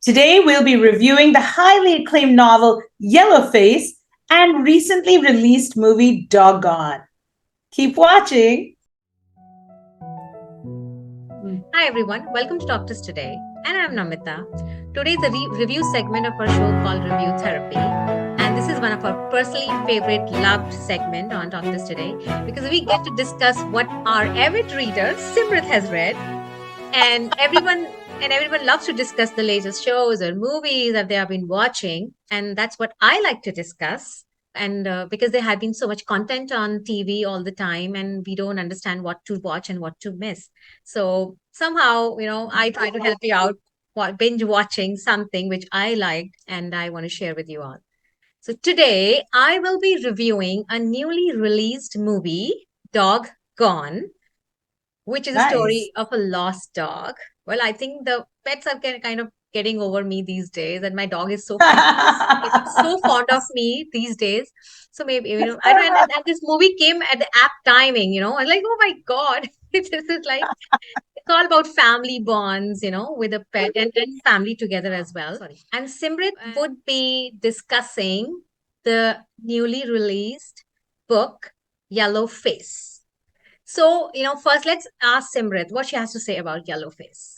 Today, we'll be reviewing the highly acclaimed novel Yellowface and recently released movie Doggone. Keep watching. Hi everyone, welcome to TalktousToday, and I'm Namita. Today is a review segment of our show called Review Therapy, and this is one of our personally favorite loved segment on TalktousToday because we get to discuss what our avid reader Simrit has read, and everyone loves to discuss the latest shows or movies that they have been watching, and that's what I like to discuss. And because there have been so much content on TV all the time, and we don't understand what to watch and what to miss. So somehow, I try to help you out binge watching something which I liked and I want to share with you all. So today I will be reviewing a newly released movie, Dog Gone, which is a Nice. story of a lost dog. Well, I think the pets are kind of getting over me these days, and my dog is so precious. It's so fond of me these days. So maybe, I don't know. And this movie came at the apt timing, I was like, oh my God, this is like, it's all about family bonds, with a pet and family together as well. Sorry. And Simrit would be discussing the newly released book, Yellowface. So, first let's ask Simrit what she has to say about Yellowface.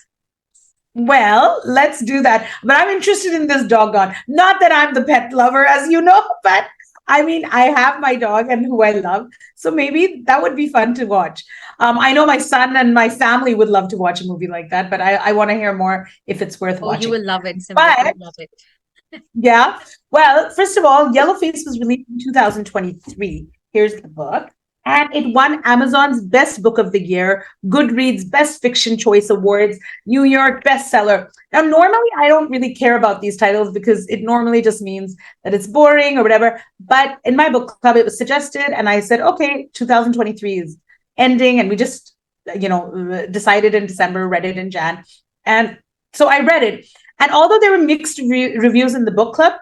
Well, let's do that. But I'm interested in this Doggone. Not that I'm the pet lover, as you know, but I mean, I have my dog and who I love. So maybe that would be fun to watch. I know my son and my family would love to watch a movie like that, but I want to hear more if it's worth Oh, you watching. will love it, Simrit. But You will love it. yeah, well, first of all, Yellowface was released in 2023. Here's the book. And it won Amazon's Best Book of the Year, Goodreads Best Fiction Choice Awards, New York bestseller. Now, normally I don't really care about these titles because it normally just means that it's boring or whatever. But in my book club, it was suggested, and I said, okay, 2023 is ending, and we just, decided in December, read it in Jan. And so I read it. And although there were mixed reviews in the book club,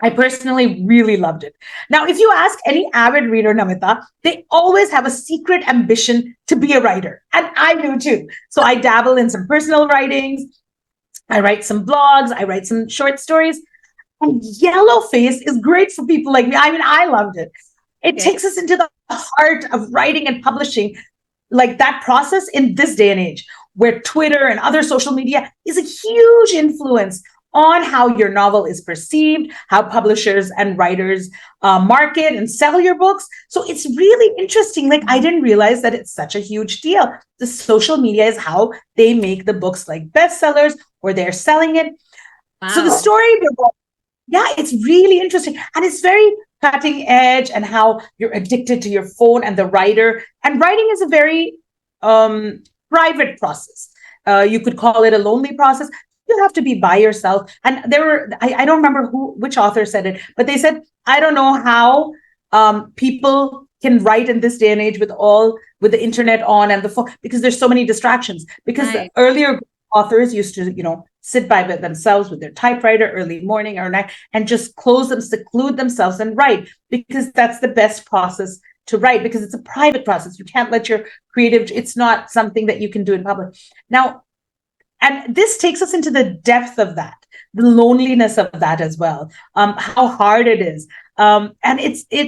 I personally really loved it. Now, if you ask any avid reader, Namita, they always have a secret ambition to be a writer. And I do too. So I dabble in some personal writings. I write some blogs. I write some short stories. And Yellowface is great for people like me. I mean, I loved it. It takes us into the heart of writing and publishing, like that process in this day and age, where Twitter and other social media is a huge influence on how your novel is perceived, how publishers and writers market and sell your books. So it's really interesting. Like, I didn't realize that it's such a huge deal. The social media is how they make the books like bestsellers, or they're selling it. Wow. So the story, yeah, it's really interesting. And it's very cutting edge, and how you're addicted to your phone and the writer. And writing is a very private process. You could call it a lonely process. You have to be by yourself. And there were, I don't remember which author said it, but they said, I don't know how people can write in this day and age with the internet on and the phone, because there's so many distractions. Because right. Earlier authors used to, sit by themselves with their typewriter early morning or night and just seclude themselves and write, because that's the best process to write, because it's a private process. You can't let your it's not something that you can do in public. Now, and this takes us into the depth of that, the loneliness of that as well, how hard it is. And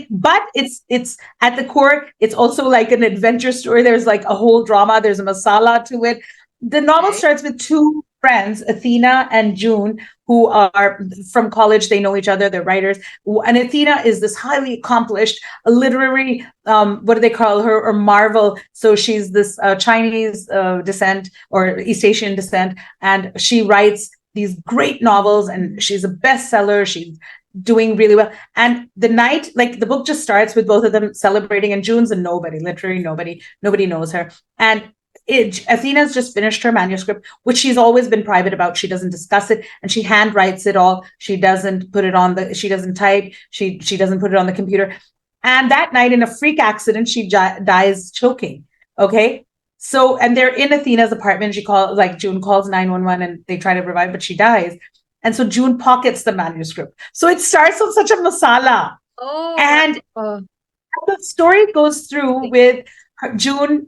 but it's at the core, it's also like an adventure story. There's like a whole drama. There's a masala to it. The novel starts with two friends, Athena and June, who are from college. They know each other. They're writers. And Athena is this highly accomplished literary, what do they call her? Or Marvel. So she's this Chinese descent or East Asian descent. And she writes these great novels, and she's a bestseller. She's doing really well. And the night, like, the book just starts with both of them celebrating, and June's a nobody, literally nobody knows her. And Athena's just finished her manuscript, which she's always been private about. She doesn't discuss it, and she handwrites it all. She doesn't put it on she doesn't type. She doesn't put it on the computer. And that night, in a freak accident, she dies choking. Okay. So, and they're in Athena's apartment. June calls 911, and they try to revive, but she dies. And so June pockets the manuscript. So it starts with such a masala. Oh. And the story goes through with June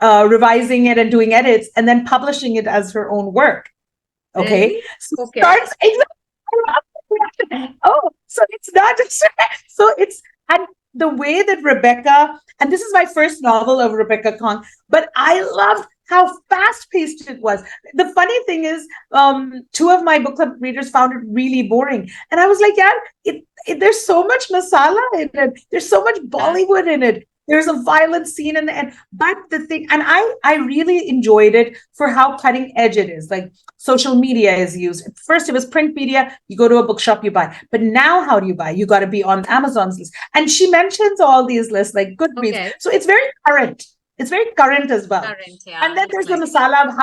revising it and doing edits, and then publishing it as her own work. Okay. Really? So it Okay. starts exactly. Oh, so it's not just so it's and the way that Rebecca, and this is my first novel of Rebecca Kuang, but I loved how fast-paced it was. The funny thing is, two of my book club readers found it really boring. And I was like, yeah, there's so much masala in it. There's so much Yeah. Bollywood in it. There's a violent scene in the end. But the thing, and I really enjoyed it for how cutting edge it is. Like social media is used. First, it was print media. You go to a bookshop, you buy. But now, how do you buy? You got to be on Amazon's list. And she mentions all these lists like Goodreads. Okay. So it's very current. It's very current as well. Current. And Yeah. then Looks there's the like. masala of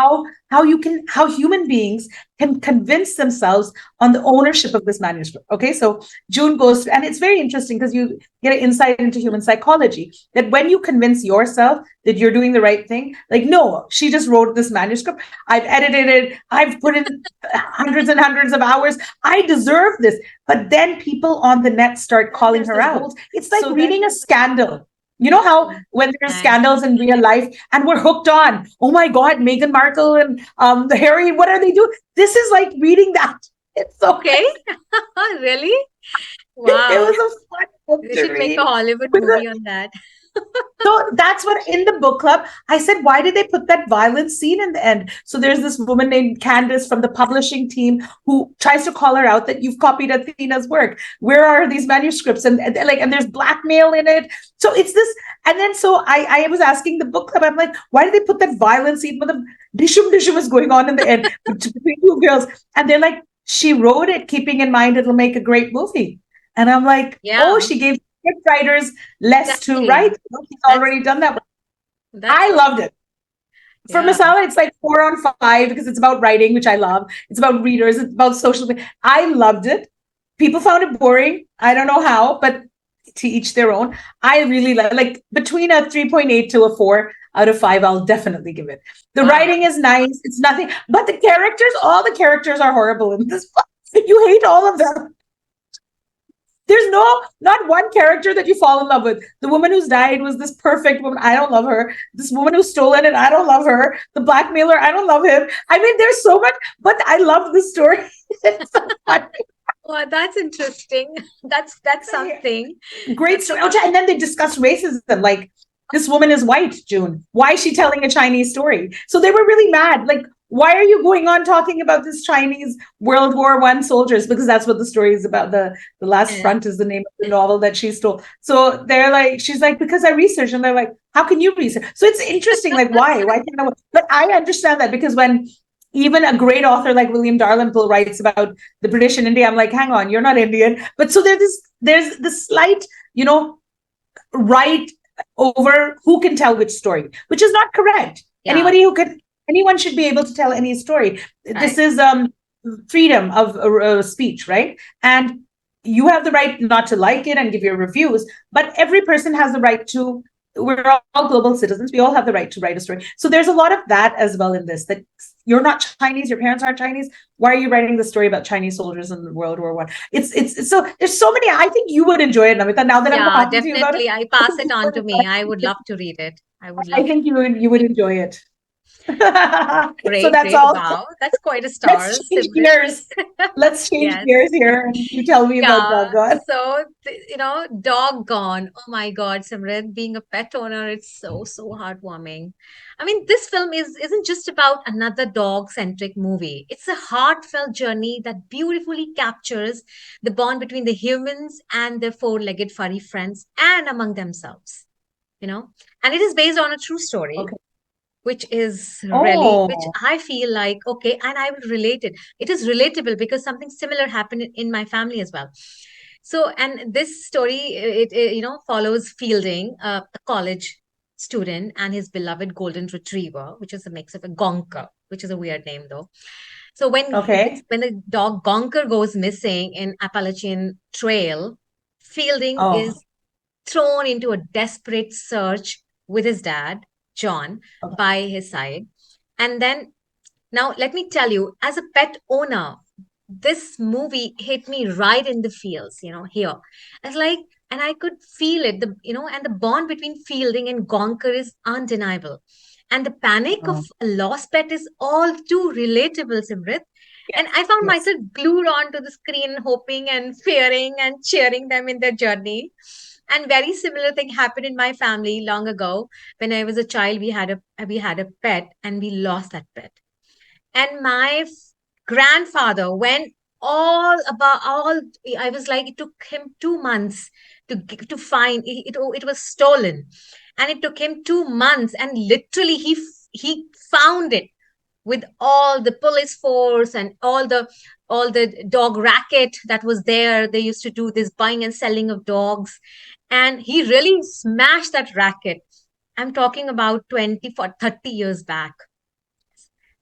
how human beings can convince themselves on the ownership of this manuscript. Okay, so June goes and it's very interesting because you get an insight into human psychology that when you convince yourself that you're doing the right thing, like no, she just wrote this manuscript. I've edited it. I've put in hundreds and hundreds of hours. I deserve this. But then people on the net start calling her out. It's like reading a scandal. You know how when there's Nice. scandals in real life and we're hooked on, oh my God, Meghan Markle and the Harry, what are they doing? This is like reading that. It's so Okay. Really? it Wow. was a fun book We to should make a read. Hollywood With movie on that. So that's what in the book club, I said, why did they put that violent scene in the end? So there's this woman named Candace from the publishing team who tries to call her out that you've copied Athena's work. Where are these manuscripts? And there's blackmail in it. So it's this, and then so I was asking the book club, I'm like, why did they put that violent scene? But the dishum is going on in the end between two girls. And they're like, she wrote it keeping in mind it'll make a great movie. And I'm like, oh, Yeah. she gave script writers less to write. Exactly. He's That's already done that. that's I so loved it. For yeah. Masala, it's like 4 on 5 because it's about writing, which I love. It's about readers. It's about social media. I loved it. People found it boring. I don't know how, but to each their own. I really like between a 3.8 to a 4 out of 5. I'll definitely give it. The Wow. writing is nice. It's nothing, but the characters, all the characters are horrible in this book. You hate all of them. There's not one character that you fall in love with. The woman who's died was this perfect woman. I don't love her. This woman who's stolen it, I don't love her. The blackmailer, I don't love him. I mean, there's so much, but I love the story. It's so funny. Well, that's interesting. That's something. Great That's story. Oh, and then they discuss racism. Like, this woman is white, June. Why is she telling a Chinese story? So they were really mad. Like, why are you going on talking about this Chinese World War I soldiers? Because that's what the story is about. The Last yeah. Front is the name of the novel that she stole. So they're like, she's like, because I researched, and they're like, how can you research? So it's interesting. Like, why? Why can't I? But I understand that because when even a great author like William Dalrymple writes about the British in India, I'm like, hang on, you're not Indian. But so there's this slight, right over who can tell which story, which is not correct. Yeah. Anyone should be able to tell any story. Right. This is freedom of speech, right? And you have the right not to like it and give your reviews, but every person has the right to. We're all global citizens. We all have the right to write a story. So there's a lot of that as well in this. That you're not Chinese, your parents aren't Chinese. Why are you writing the story about Chinese soldiers in World War I? It's so there's so many. I think you would enjoy it, Namita. Now that I'm Yeah, talking to you about it, definitely. I pass it on to me. I would love to read it. I would I love. think you would enjoy it. So Great, that's great. all. Wow, that's quite a Let's stars, change Simrit. gears. Let's change Yes. gears here, and you tell me about Yeah. Doggone. So, doggone. Oh my God, Simran, being a pet owner, it's so heartwarming. I mean, this film isn't just about another dog-centric movie. It's a heartfelt journey that beautifully captures the bond between the humans and their four-legged furry friends and among themselves, you know. And it is based on a true story, Okay. which Oh, I feel like, okay, and I will relate it. It is relatable because something similar happened in my family as well. So, and this story, it follows Fielding, a college student, and his beloved golden retriever, which is a mix of a gonker, which is a weird name though. So okay. when the dog gonker goes missing in Appalachian Trail, Fielding Oh, is thrown into a desperate search with his dad, John, okay. by his side. And then, now let me tell you, as a pet owner, this movie hit me right in the feels, here. It's like, and I could feel it, and the bond between Fielding and Gonker is undeniable. And the panic of Oh, a lost pet is all too relatable, Simrit. And I found Yes. myself glued onto the screen, hoping and fearing and cheering them in their journey. And very similar thing happened in my family long ago. When I was a child, we had a pet, and we lost that pet. And my grandfather went all. I was like, it took him 2 months to find it was stolen, and it took him 2 months, and literally he found it with all the police force and all the dog racket that was there. They used to do this buying and selling of dogs, and he really smashed that racket. I'm talking about 20 for 30 years back.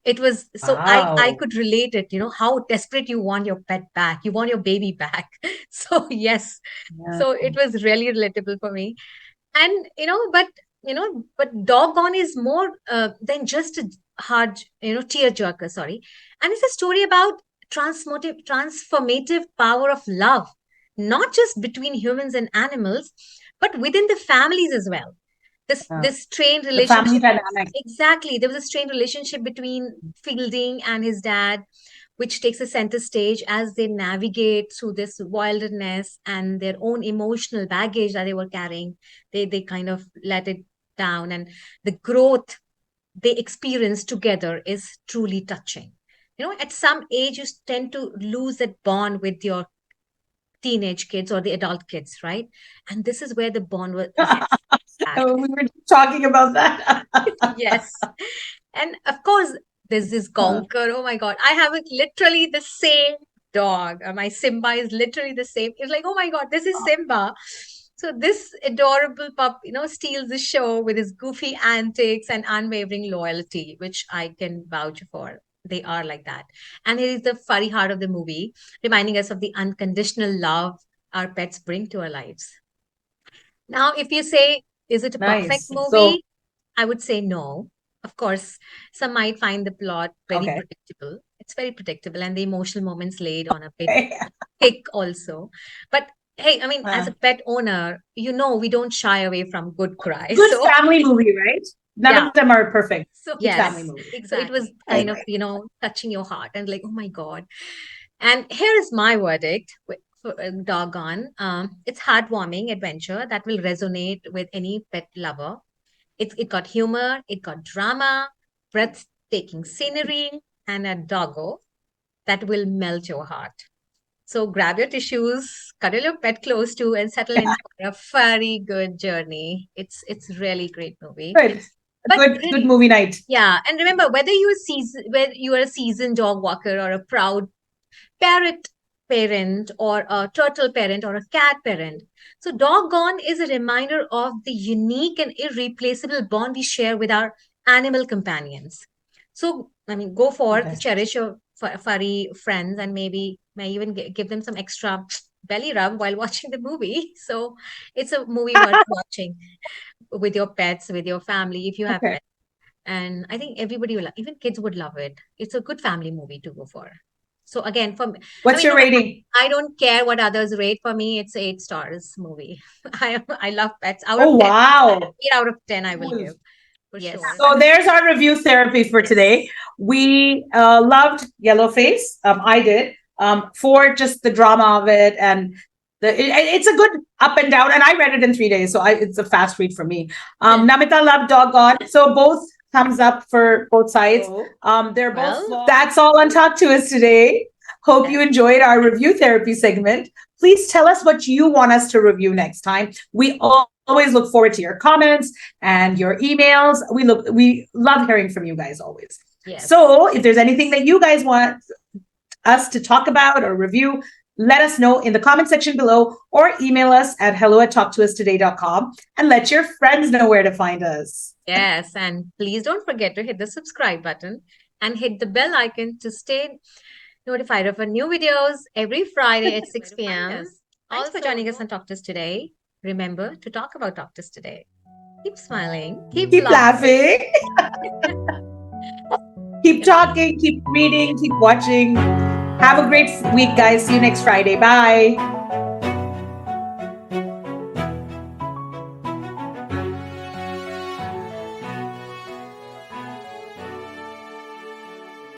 It was so I Wow. could relate it, how desperate you want your pet back, you want your baby back. So yes, Yeah. so it was really relatable for me. And but doggone is more than just a hard tear jerker, sorry. And it's a story about transformative power of love, not just between humans and animals, but within the families as well. Yeah. This strained The family relationship. dynamic. Exactly, there was a strained relationship between Fielding and his dad, which takes a center stage as they navigate through this wilderness and their own emotional baggage that they were carrying. They kind of let it down, and the growth they experience together is truly touching. At some age, you tend to lose that bond with your teenage kids or the adult kids, right? And this is where the bond is back. We were talking about that. Yes. And of course, there's this Gonker. Oh my God. I have literally the same dog. My Simba is literally the same. It's like, oh my God, this is Simba. So this adorable pup, steals the show with his goofy antics and unwavering loyalty, which I can vouch for. They are like that. And he is the furry heart of the movie, reminding us of the unconditional love our pets bring to our lives. Now, if you say, is it a perfect Nice. So, movie? I would say no. Of course, some might find the plot very okay. predictable. It's very predictable, and the emotional moments laid on a bit Okay. thick also. But hey, I mean, as a Uh, pet owner, we don't shy away from good cries. Good So family movie, right? None yeah, of them are perfect. so Good family yes, movie. so it was Exactly. I kind of agree. touching your heart and like, oh my God. And here is my verdict for Doggone. It's heartwarming adventure that will resonate with any pet lover. It got humor, it got drama, breathtaking scenery, and a doggo that will melt your heart. So grab your tissues, cuddle your pet close to, and settle in for a very good journey. It's really great movie. Good. A But good movie night. yeah, and remember, whether you are a seasoned dog walker or a proud parrot parent or a turtle parent or a cat parent. So, Doggone is a reminder of the unique and irreplaceable bond we share with our animal companions. So, I mean, go forth, Okay. cherish your furry friends, and maybe may even give them some extra belly rub while watching the movie. So, it's a movie worth watching with your pets, with your family, if you have Okay. pets. And I think everybody will, even kids would love it. It's a good family movie to go for. So again, for me, I What's mean, your no, rating? I don't care what others rate. For me, it's 8 stars movie. I love pets. Out of Oh, 10, wow. 8 out of 10, I will Cool. give for Yes. sure. So there's our review therapy for today. We loved Yellowface. I did. For just the drama of it and it's a good up and down. And I read it in 3 days, so it's a fast read for me. Namita loved Doggone. So both thumbs up for both sides. They're both Well, flawed. That's all on Talk to Us today. Hope you enjoyed our review therapy segment. Please tell us what you want us to review next time. We always look forward to your comments and your emails. We love hearing from you guys always. yes. So if there's anything that you guys want us to talk about or review, let us know in the comment section below or email us at hello@talktoustoday.com and let your friends know where to find us. Yes, and please don't forget to hit the subscribe button and hit the bell icon to stay notified of our new videos every Friday at 6 p.m. Thanks for joining us on Talk to Us today. Remember to talk about Talk to Us today. Keep smiling, keep Keep laughing. laughing, keep talking, keep reading, keep watching. Have a great week, guys. See you next Friday. Bye.